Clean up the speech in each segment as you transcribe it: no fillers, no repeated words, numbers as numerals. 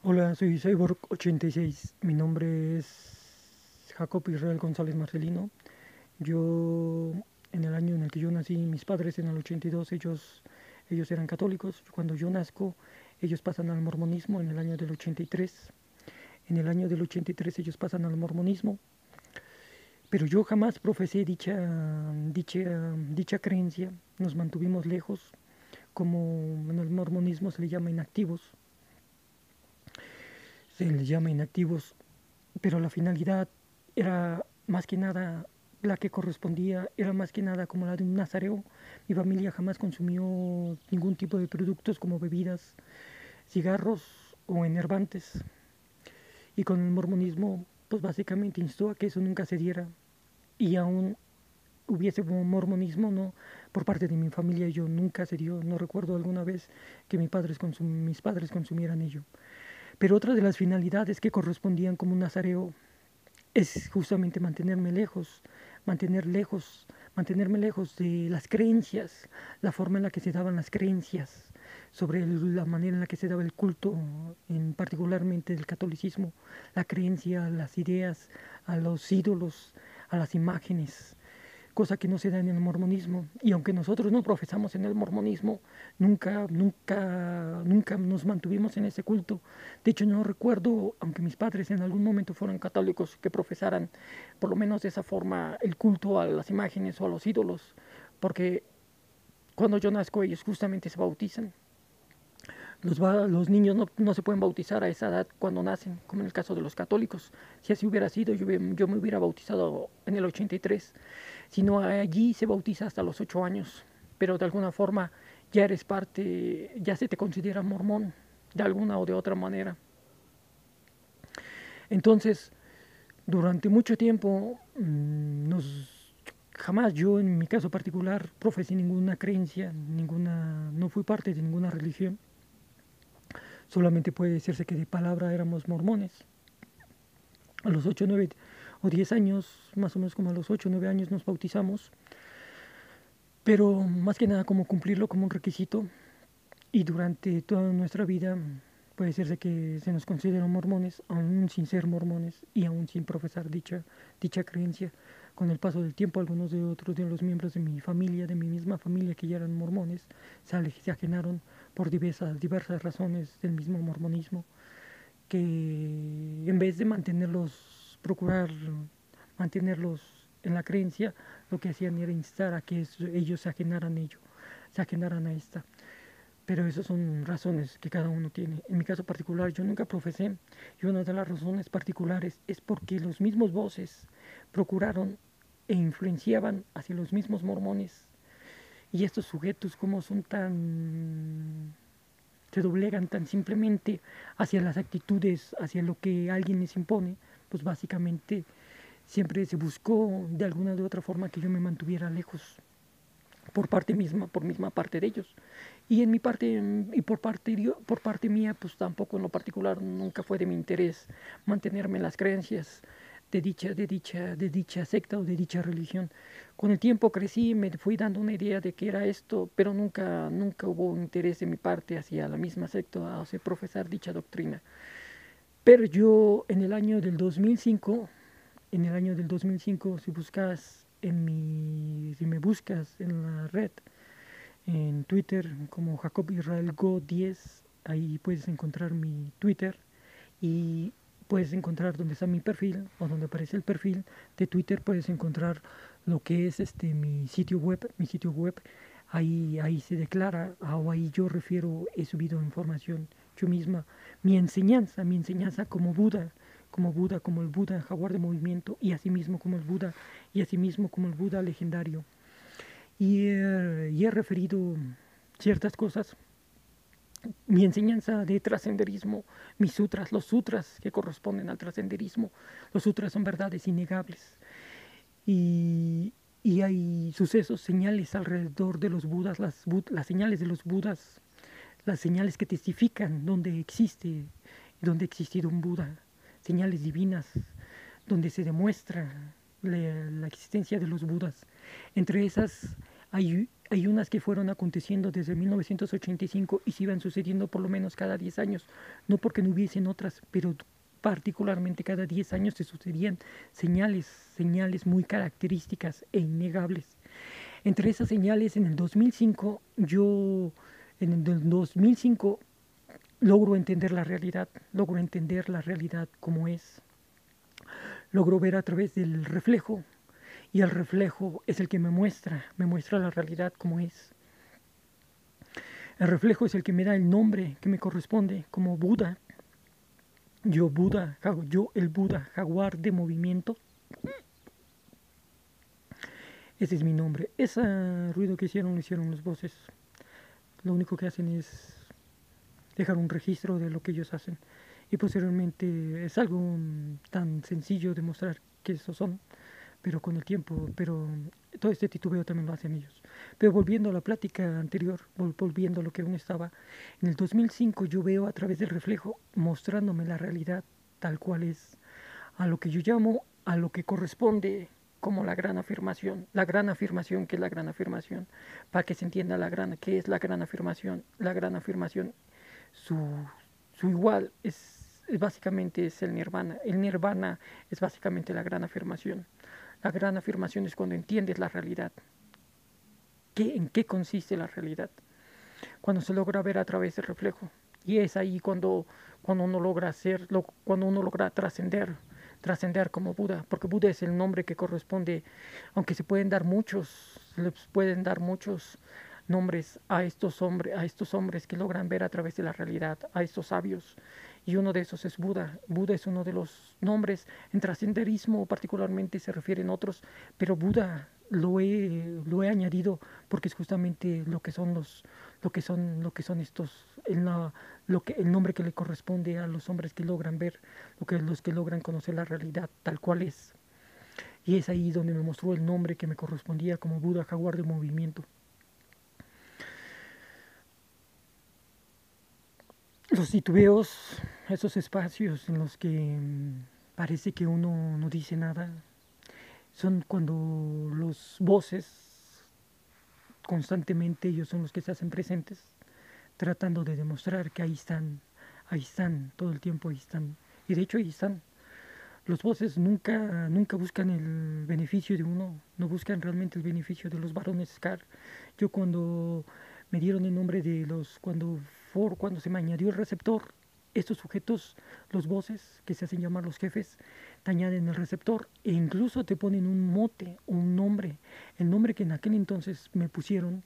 Hola, soy Cyborg86. Mi nombre es Jacob Israel González Marcelino. Yo, en el año en el que yo nací, mis padres en el 82, ellos eran católicos. Cuando yo nazco, ellos pasan al mormonismo en el año del 83. En el año del 83 ellos pasan al mormonismo. Pero yo jamás profesé dicha creencia. Nos mantuvimos lejos, como en el mormonismo se le llama inactivos. Se les llama inactivos, pero la finalidad era más que nada la que correspondía, era más que nada como la de un nazareo. Mi familia jamás consumió ningún tipo de productos como bebidas, cigarros o enervantes. Y con el mormonismo, pues básicamente instó a que eso nunca se diera. Y aún hubiese mormonismo, no, por parte de mi familia yo nunca se dio, no recuerdo alguna vez que mis padres consumieran ello. Pero otra de las finalidades que correspondían como un nazareo es justamente mantenerme lejos de las creencias, la forma en la que se daban las creencias, sobre la manera en la que se daba el culto, en particularmente el catolicismo, la creencia a las ideas, a los ídolos, a las imágenes, cosa que no se da en el mormonismo. Y aunque nosotros no profesamos en el mormonismo, nunca nos mantuvimos en ese culto. De hecho, no recuerdo, aunque mis padres en algún momento fueran católicos, que profesaran, por lo menos de esa forma, el culto a las imágenes o a los ídolos, porque cuando yo nazco ellos justamente se bautizan. Los niños no se pueden bautizar a esa edad cuando nacen, como en el caso de los católicos. Si así hubiera sido, yo me hubiera bautizado en el 83. Si no, allí se bautiza hasta los 8 años, pero de alguna forma ya eres parte, ya se te considera mormón, de alguna o de otra manera. Entonces, durante mucho tiempo, jamás yo en mi caso particular profesé ninguna creencia, no fui parte de ninguna religión. Solamente puede decirse que de palabra éramos mormones. A los 8, 9 o 10 años, más o menos como a los 8 o 9 años nos bautizamos, pero más que nada como cumplirlo como un requisito. Y durante toda nuestra vida puede decirse que se nos consideran mormones, aún sin ser mormones y aún sin profesar dicha creencia. Con el paso del tiempo, algunos de otros de los miembros de mi familia, de mi misma familia que ya eran mormones, se ajenaron por diversas razones del mismo mormonismo, que en vez de procurar mantenerlos en la creencia, lo que hacían era instar a que ellos se ajenaran a esta. Pero esas son razones que cada uno tiene. En mi caso particular, yo nunca profesé, y una de las razones particulares es porque los mismos voces procuraron e influenciaban hacia los mismos mormones. Y estos sujetos, como son tan, se doblegan tan simplemente hacia las actitudes, hacia lo que alguien les impone, pues básicamente siempre se buscó de alguna de otra forma que yo me mantuviera lejos por misma parte de ellos. Y en mi parte, y por parte mía, pues tampoco en lo particular nunca fue de mi interés mantenerme en las creencias de dicha secta o de dicha religión. Con el tiempo crecí, me fui dando una idea de qué era esto, pero nunca hubo interés de mi parte hacia la misma secta, hacia profesar dicha doctrina. Pero yo en el año del 2005, si me buscas en la red, en Twitter como Jacob Israel Go 10, ahí puedes encontrar mi Twitter y puedes encontrar donde está mi perfil o donde aparece el perfil de Twitter, puedes encontrar lo que es mi sitio web. Ahí se declara, o ahí yo he subido información yo misma, mi enseñanza como el Buda jaguar de movimiento, y asimismo como el Buda, y asimismo como el Buda legendario. Y he referido ciertas cosas, mi enseñanza de trascenderismo, los sutras que corresponden al trascenderismo. Los sutras son verdades innegables. Y hay sucesos, señales alrededor de los budas, las señales de los budas, las señales que testifican donde ha existido un Buda, señales divinas, donde se demuestra la existencia de los budas. Entre esas hay unas que fueron aconteciendo desde 1985 y se iban sucediendo por lo menos cada 10 años, no porque no hubiesen otras, pero particularmente cada 10 años se sucedían señales muy características e innegables. Entre esas señales, en el 2005, en el 2005 logro entender la realidad como es. Logro ver a través del reflejo, y el reflejo es el que me muestra la realidad como es. El reflejo es el que me da el nombre que me corresponde, como Buda. Yo el Buda, jaguar de movimiento. Ese es mi nombre. Ese ruido que hicieron, lo hicieron los voces. Lo único que hacen es dejar un registro de lo que ellos hacen. Y posteriormente es algo tan sencillo de mostrar que esos son, pero con el tiempo, pero todo este titubeo también lo hacen ellos. Pero volviendo a la plática anterior, volviendo a lo que uno estaba, en el 2005 yo veo a través del reflejo mostrándome la realidad tal cual es, a lo que yo llamo, a lo que corresponde como la gran afirmación. La gran afirmación, ¿qué es la gran afirmación? Para que se entienda ¿qué es la gran afirmación? La gran afirmación, su igual básicamente es el nirvana. El nirvana es básicamente la gran afirmación. La gran afirmación es cuando entiendes la realidad. ¿En qué consiste la realidad? Cuando se logra ver a través del reflejo. Y es ahí cuando uno logra cuando uno logra trascender como Buda, porque Buda es el nombre que corresponde, aunque se pueden dar muchos nombres a estos hombres que logran ver a través de la realidad, a estos sabios, y uno de esos es Buda. Buda es uno de los nombres. En trascenderismo particularmente se refieren otros, pero Buda lo he añadido porque es justamente lo que son estos, el nombre que le corresponde a los hombres que logran ver, los que logran conocer la realidad tal cual es. Y es ahí donde me mostró el nombre que me correspondía como Buda, jaguar de movimiento. Los titubeos, esos espacios en los que parece que uno no dice nada, son cuando los voces constantemente ellos son los que se hacen presentes, tratando de demostrar que ahí están, todo el tiempo ahí están. Y de hecho ahí están. Los voces nunca buscan el beneficio de uno, no buscan realmente el beneficio de los varones Scar. Yo cuando me dieron el nombre de cuando se me añadió el receptor, estos sujetos, los voces, que se hacen llamar los jefes, te añaden el receptor e incluso te ponen un mote, un nombre, el nombre que en aquel entonces me pusieron,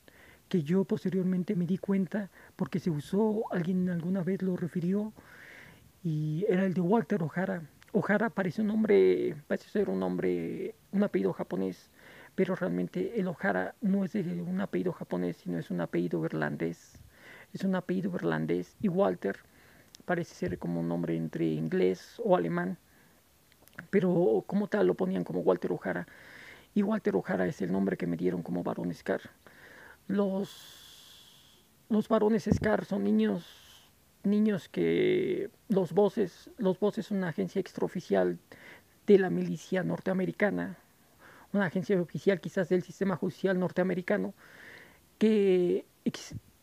que yo posteriormente me di cuenta porque se usó, alguien alguna vez lo refirió, y era el de Walter O'Hara. O'Hara parece ser un apellido japonés, pero realmente el O'Hara no es un apellido japonés, sino es un apellido irlandés. Es un apellido irlandés, y Walter parece ser como un nombre entre inglés o alemán, pero como tal lo ponían como Walter O'Hara. Y Walter O'Hara es el nombre que me dieron como varón Scar. Los varones Scar son niños que los voces son una agencia extraoficial de la milicia norteamericana, una agencia oficial quizás del sistema judicial norteamericano, que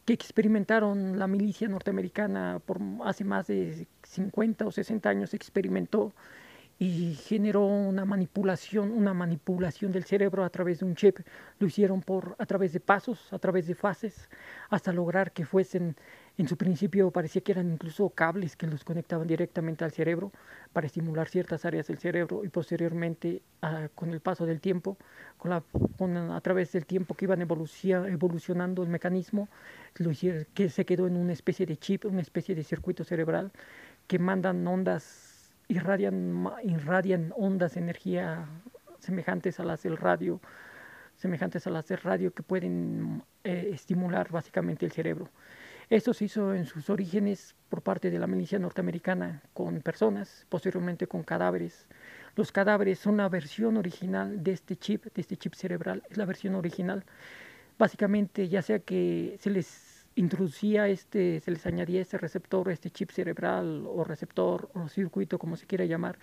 experimentaron la milicia norteamericana por hace más de 50 o 60 años, experimentó y generó una manipulación del cerebro a través de un chip. Lo hicieron a través de pasos, a través de fases, hasta lograr que fuesen, en su principio parecía que eran incluso cables que los conectaban directamente al cerebro para estimular ciertas áreas del cerebro, y posteriormente, con el paso del tiempo, a través del tiempo que iban evolucionando el mecanismo, que se quedó en una especie de chip, una especie de circuito cerebral que mandan ondas, irradian ondas de energía semejantes a las del radio, que pueden estimular básicamente el cerebro. Esto se hizo en sus orígenes por parte de la milicia norteamericana con personas, posteriormente con cadáveres. Los cadáveres son la versión original de este chip cerebral, es la versión original. Básicamente, ya sea que se les se les añadía este receptor, este chip cerebral o receptor o circuito, como se quiera llamar,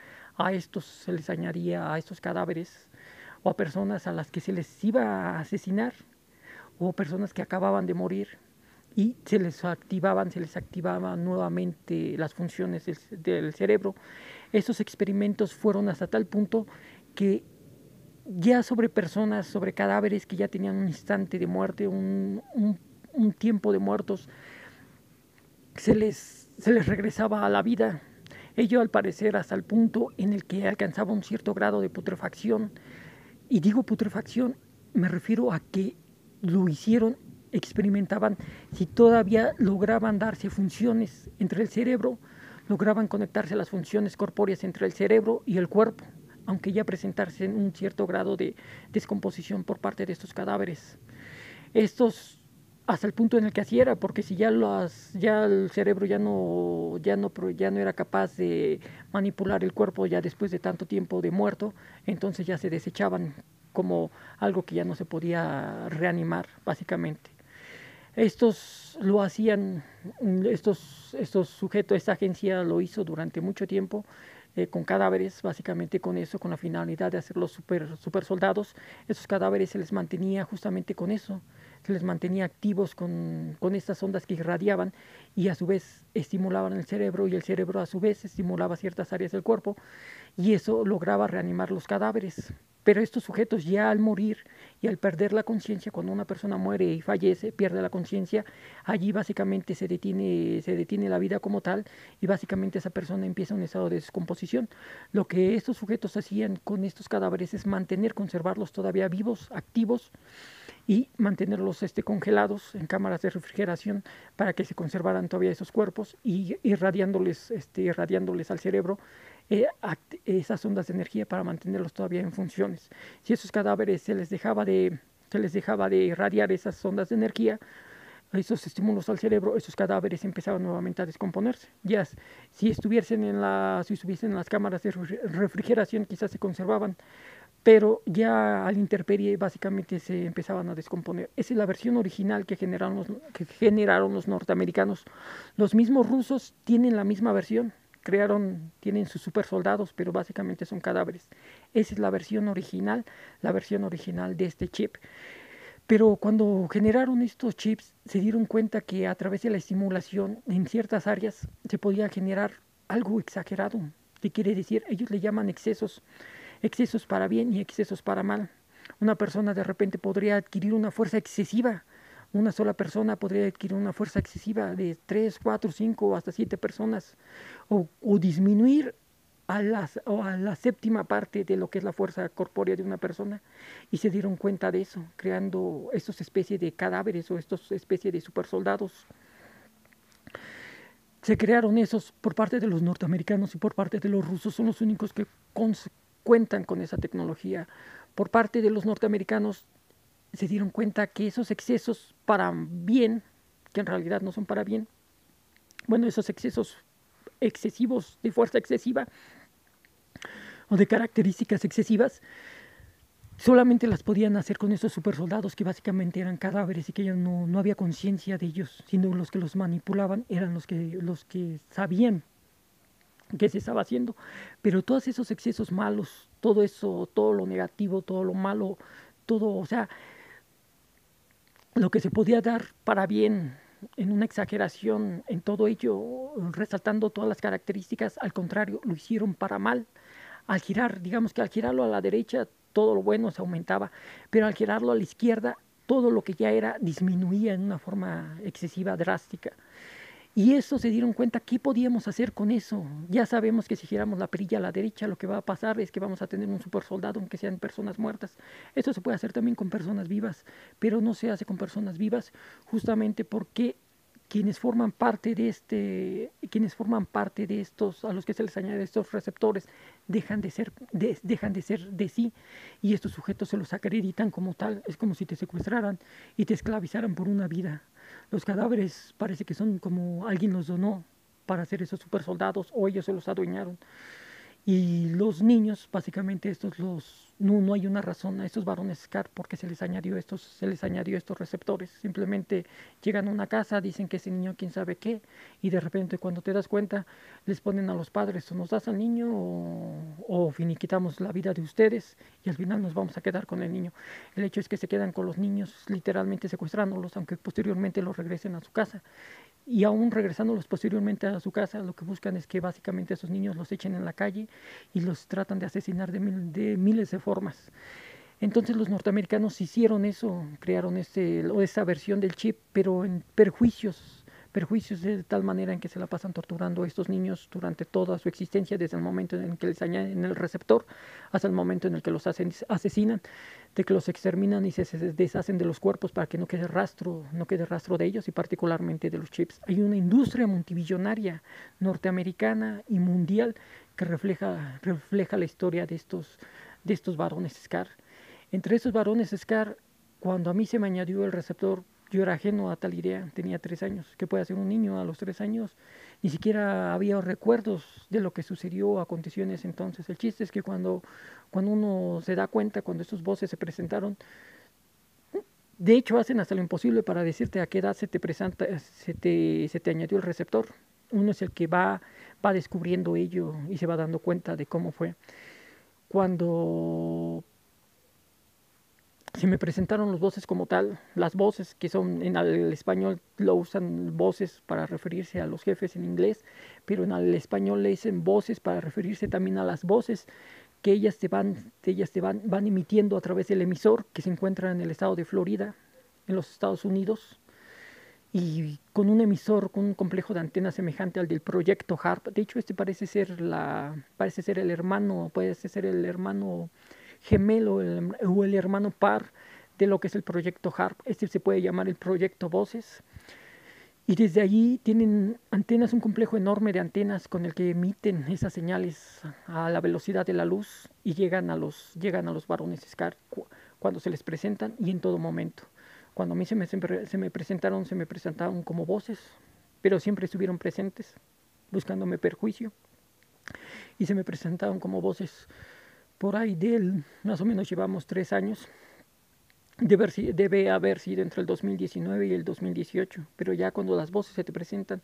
se les añadía a estos cadáveres o a personas a las que se les iba a asesinar, o personas que acababan de morir y se les activaban nuevamente las funciones del cerebro. Esos experimentos fueron hasta tal punto que ya sobre personas, sobre cadáveres que ya tenían un instante de muerte, un tiempo de muertos, se les regresaba a la vida. Ello al parecer hasta el punto en el que alcanzaba un cierto grado de putrefacción. Y digo putrefacción, me refiero a que lo hicieron, experimentaban si todavía lograban darse funciones entre el cerebro, lograban conectarse a las funciones corpóreas entre el cerebro y el cuerpo, aunque ya presentarse en un cierto grado de descomposición por parte de estos cadáveres. Estos hasta el punto en el que así era, porque si ya el cerebro ya no era capaz de manipular el cuerpo ya después de tanto tiempo de muerto, entonces ya se desechaban como algo que ya no se podía reanimar, básicamente. Estos lo hacían, estos sujetos, esta agencia lo hizo durante mucho tiempo, con cadáveres, básicamente con eso, con la finalidad de hacerlos super soldados. Esos cadáveres se les mantenía justamente con eso, se les mantenía activos con estas ondas que irradiaban y a su vez estimulaban el cerebro, y el cerebro a su vez estimulaba ciertas áreas del cuerpo, y eso lograba reanimar los cadáveres. Pero estos sujetos ya al morir y al perder la conciencia, cuando una persona muere y fallece, pierde la conciencia, allí básicamente se detiene la vida como tal, y básicamente esa persona empieza un estado de descomposición. Lo que estos sujetos hacían con estos cadáveres es conservarlos todavía vivos, activos, y mantenerlos congelados en cámaras de refrigeración para que se conservaran todavía esos cuerpos, y irradiándoles al cerebro esas ondas de energía para mantenerlos todavía en funciones. Si esos cadáveres se les dejaba de irradiar esas ondas de energía, esos estímulos al cerebro, esos cadáveres empezaban nuevamente a descomponerse. Ya si estuviesen en las cámaras de refrigeración, quizás se conservaban, pero ya al intemperie básicamente se empezaban a descomponer. Esa es la versión original que generaron los norteamericanos. Los mismos rusos tienen la misma versión, tienen sus super soldados, pero básicamente son cadáveres. Esa es la versión original de este chip. Pero cuando generaron estos chips, se dieron cuenta que a través de la estimulación en ciertas áreas se podía generar algo exagerado. ¿Qué quiere decir? Ellos le llaman excesos para bien y excesos para mal. Una persona de repente podría adquirir una fuerza excesiva. Una sola persona podría adquirir una fuerza excesiva de 3, 4, 5 o hasta 7 personas. O disminuir a la séptima parte de lo que es la fuerza corpórea de una persona, y se dieron cuenta de eso, creando estos especies de cadáveres o estos especies de supersoldados. Se crearon esos por parte de los norteamericanos, y por parte de los rusos son los únicos que cuentan con esa tecnología. Por parte de los norteamericanos se dieron cuenta que esos excesos para bien, que en realidad no son para bien, bueno, esos excesos excesivos, de fuerza excesiva o de características excesivas, solamente las podían hacer con esos supersoldados que básicamente eran cadáveres, y que ya no había conciencia de ellos, sino los que los manipulaban eran los que sabían qué se estaba haciendo. Pero todos esos excesos malos, todo eso, todo lo negativo, todo lo malo, todo, o sea, lo que se podía dar para bien en una exageración, en todo ello, resaltando todas las características, al contrario, lo hicieron para mal. Al girar, digamos que al girarlo a la derecha, todo lo bueno se aumentaba, pero al girarlo a la izquierda, todo lo que ya era disminuía en una forma excesiva, drástica. Y eso se dieron cuenta, ¿qué podíamos hacer con eso? Ya sabemos que si giramos la perilla a la derecha, lo que va a pasar es que vamos a tener un super soldado, aunque sean personas muertas. Esto se puede hacer también con personas vivas, pero no se hace con personas vivas, justamente porque quienes forman parte de estos, a los que se les añade estos receptores, dejan de ser de sí, y estos sujetos se los acreditan como tal. Es como si te secuestraran y te esclavizaran por una vida. Los cadáveres parece que son como alguien los donó para hacer esos super soldados, o ellos se los adueñaron. Y los niños, básicamente no hay una razón a estos varones SCAR porque se les añadió estos receptores. Simplemente llegan a una casa, dicen que ese niño quién sabe qué, y de repente cuando te das cuenta les ponen a los padres: o nos das al niño o finiquitamos la vida de ustedes y al final nos vamos a quedar con el niño. El hecho es que se quedan con los niños literalmente secuestrándolos, aunque posteriormente los regresen a su casa. Y aún regresándolos posteriormente a su casa, lo que buscan es que básicamente esos niños los echen en la calle y los tratan de asesinar de miles de formas. Entonces los norteamericanos hicieron eso, crearon esa versión del chip, pero en perjuicios de tal manera en que se la pasan torturando a estos niños durante toda su existencia, desde el momento en que les añaden el receptor hasta el momento en el que los asesinan, de que los exterminan y se deshacen de los cuerpos para que no quede rastro de ellos y particularmente de los chips. Hay una industria multibillonaria norteamericana y mundial que refleja la historia de estos varones SCAR. Entre esos varones SCAR, cuando a mí se me añadió el receptor, yo era ajeno a tal idea, tenía 3 años. ¿Qué puede hacer un niño a los 3 años? Ni siquiera había recuerdos de lo que sucedió o aconteció en ese entonces. El chiste es que cuando uno se da cuenta, cuando estos voces se presentaron, de hecho hacen hasta lo imposible para decirte a qué edad se te añadió el receptor. Uno es el que va descubriendo ello y se va dando cuenta de cómo fue. Cuando se me presentaron los voces como tal, las voces que son en el español lo usan voces para referirse a los jefes en inglés, pero en el español le dicen voces para referirse también a las voces que ellas van emitiendo a través del emisor que se encuentra en el estado de Florida, en los Estados Unidos, y con un emisor, con un complejo de antenas semejante al del proyecto HARP. De hecho, este parece ser el hermano gemelo o el hermano par de lo que es el proyecto HARP. Este se puede llamar el proyecto Voces. Y desde allí tienen antenas, un complejo enorme de antenas con el que emiten esas señales a la velocidad de la luz y llegan a los varones SCAR cuando se les presentan y en todo momento. Cuando a mí se me presentaron como voces, pero siempre estuvieron presentes, buscándome perjuicio, y se me presentaron como voces. Por ahí más o menos llevamos 3 años. Debe haber sido entre el 2019 y el 2018, pero ya cuando las voces se te presentan,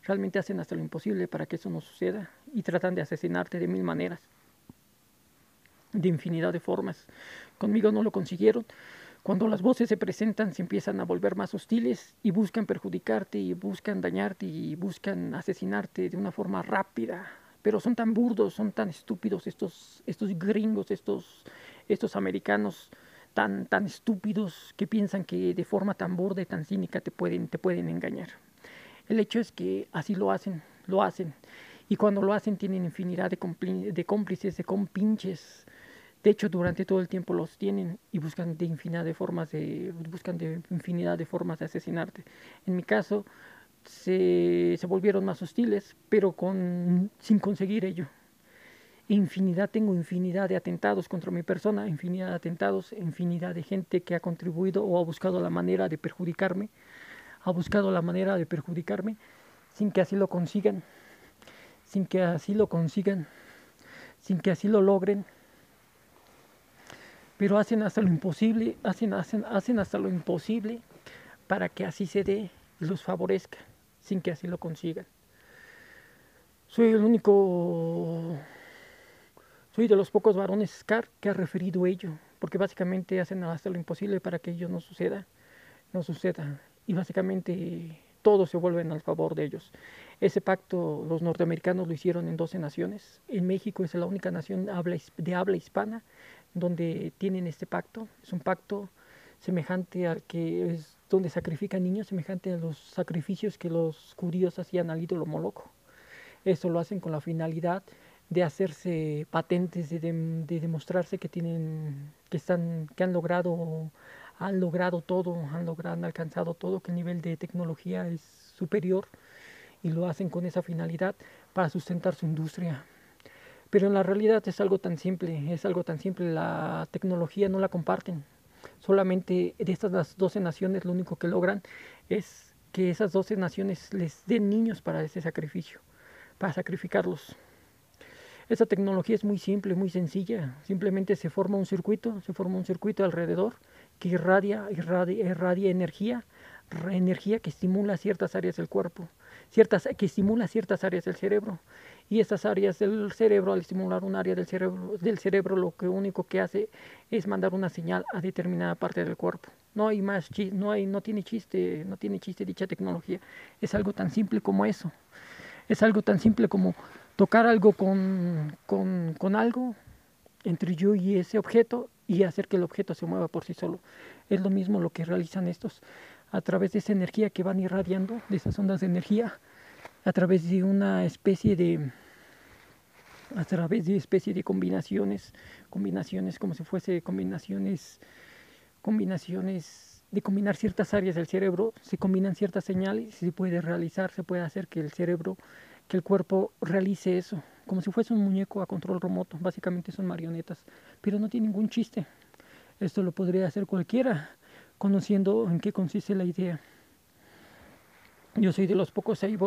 realmente hacen hasta lo imposible para que eso no suceda y tratan de asesinarte de 1000 maneras, de infinidad de formas. Conmigo no lo consiguieron. Cuando las voces se presentan, se empiezan a volver más hostiles y buscan perjudicarte y buscan dañarte y buscan asesinarte de una forma rápida. Pero son tan burdos, son tan estúpidos estos gringos, estos americanos tan estúpidos que piensan que de forma tan burda y tan cínica te pueden engañar. El hecho es que así lo hacen. Y cuando lo hacen tienen infinidad de cómplices, de compinches. De hecho, durante todo el tiempo los tienen y buscan de infinidad de formas de asesinarte. En mi caso, se volvieron más hostiles, pero sin conseguir ello. Tengo infinidad de atentados contra mi persona, infinidad de atentados, infinidad de gente que ha contribuido o ha buscado la manera de perjudicarme, sin que así lo consigan, sin que así lo logren, pero hacen hasta lo imposible, hacen hasta lo imposible para que así se dé y los favorezca, sin que así lo consigan. Soy de los pocos varones SCAR que ha referido ello, porque básicamente hacen hasta lo imposible para que ello no suceda, y básicamente todos se vuelven al favor de ellos. Ese pacto los norteamericanos lo hicieron en 12 naciones. En México es la única nación de habla hispana donde tienen este pacto. Es un pacto semejante al que es donde sacrifican niños, semejante a los sacrificios que los judíos hacían al ídolo Moloch. Esto lo hacen con la finalidad de hacerse patentes, de demostrarse que han logrado todo, han alcanzado todo, que el nivel de tecnología es superior, y lo hacen con esa finalidad para sustentar su industria. Pero en la realidad es algo tan simple, la tecnología no la comparten. Solamente de estas 12 naciones lo único que logran es que esas 12 naciones les den niños para ese sacrificio, para sacrificarlos. Esa tecnología es muy simple, muy sencilla. Simplemente se forma un circuito alrededor que irradia energía que estimula ciertas áreas del cuerpo, que estimula ciertas áreas del cerebro. Y estas áreas del cerebro, al estimular un área del cerebro, lo que único que hace es mandar una señal a determinada parte del cuerpo. No hay más, no tiene chiste dicha tecnología. Es algo tan simple como eso. Es algo tan simple como tocar algo con algo entre yo y ese objeto y hacer que el objeto se mueva por sí solo. Es lo mismo lo que realizan estos a través de esa energía que van irradiando, de esas ondas de energía, a través de una especie de combinaciones como si fuese combinaciones de combinar ciertas áreas del cerebro, se combinan ciertas señales y se puede hacer que que el cuerpo realice eso, como si fuese un muñeco a control remoto. Básicamente son marionetas, pero no tiene ningún chiste. Esto lo podría hacer cualquiera, conociendo en qué consiste la idea. Yo soy de los pocos de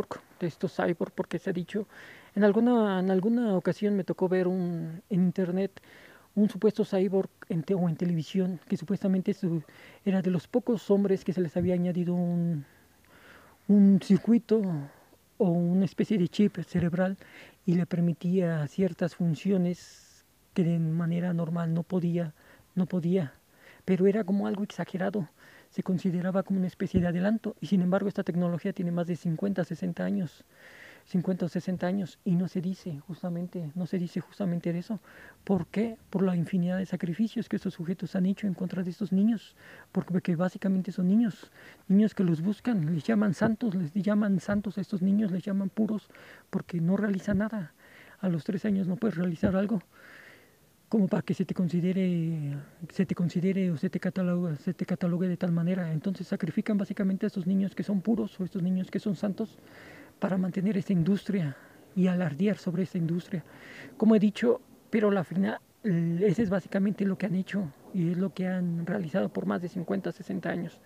estos cyborg, porque se ha dicho, en alguna ocasión me tocó ver en internet un supuesto cyborg en televisión, que supuestamente era de los pocos hombres que se les había añadido un circuito o una especie de chip cerebral y le permitía ciertas funciones que de manera normal no podía, pero era como algo exagerado, se consideraba como una especie de adelanto, y sin embargo esta tecnología tiene más de 50 o 60 años y no se dice justamente de eso. ¿Por qué? Por la infinidad de sacrificios que estos sujetos han hecho en contra de estos niños, porque básicamente son niños que los buscan, les llaman santos a estos niños, les llaman puros, porque no realizan nada. A los 3 años no puedes realizar algo como para que se te considere o se te catalogue de tal manera. Entonces sacrifican básicamente a estos niños que son puros o estos niños que son santos para mantener esta industria y alardear sobre esta industria. Como he dicho, pero la final, ese es básicamente lo que han hecho y es lo que han realizado por más de 50, 60 años.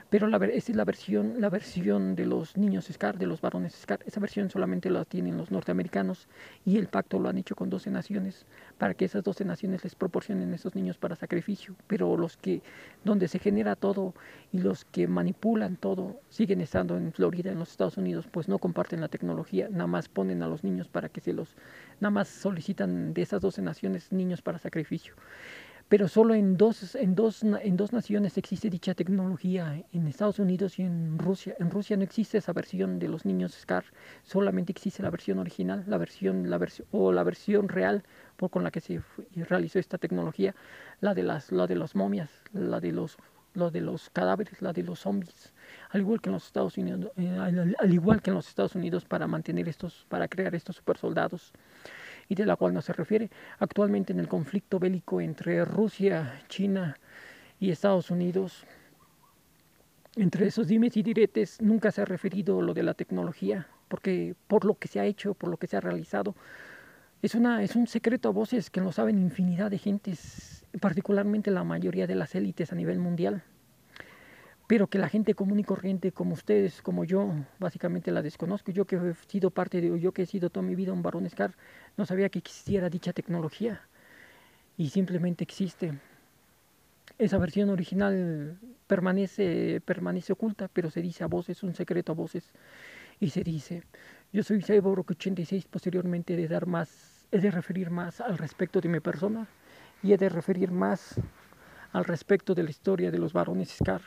Pero esa es la versión de los niños Scar, de los varones Scar. Esa versión solamente la tienen los norteamericanos y el pacto lo han hecho con 12 naciones para que esas 12 naciones les proporcionen esos niños para sacrificio. Pero donde se genera todo y los que manipulan todo siguen estando en Florida, en los Estados Unidos, pues no comparten la tecnología, nada más ponen a los niños para que nada más solicitan de esas 12 naciones niños para sacrificio. Pero solo en dos naciones existe dicha tecnología, en Estados Unidos y en Rusia. En Rusia no existe esa versión de los niños Scar, solamente existe la versión original, la versión real con la que se realizó esta tecnología, la de las momias, la de los cadáveres, la de los zombies, al igual que en los Estados Unidos, para crear estos supersoldados, y de la cual no se refiere. Actualmente en el conflicto bélico entre Rusia, China y Estados Unidos, entre esos dimes y diretes, nunca se ha referido lo de la tecnología, porque por lo que se ha hecho, por lo que se ha realizado, es un secreto a voces que lo saben infinidad de gentes, particularmente la mayoría de las élites a nivel mundial, pero que la gente común y corriente como ustedes, como yo, básicamente la desconozco. Yo que he sido toda mi vida un varón Scar, no sabía que existiera dicha tecnología y simplemente existe. Esa versión original permanece oculta, pero se dice a voces, un secreto a voces, y se dice: yo soy Cyborg 86, posteriormente he de referir más al respecto de mi persona y he de referir más al respecto de la historia de los varones Scar.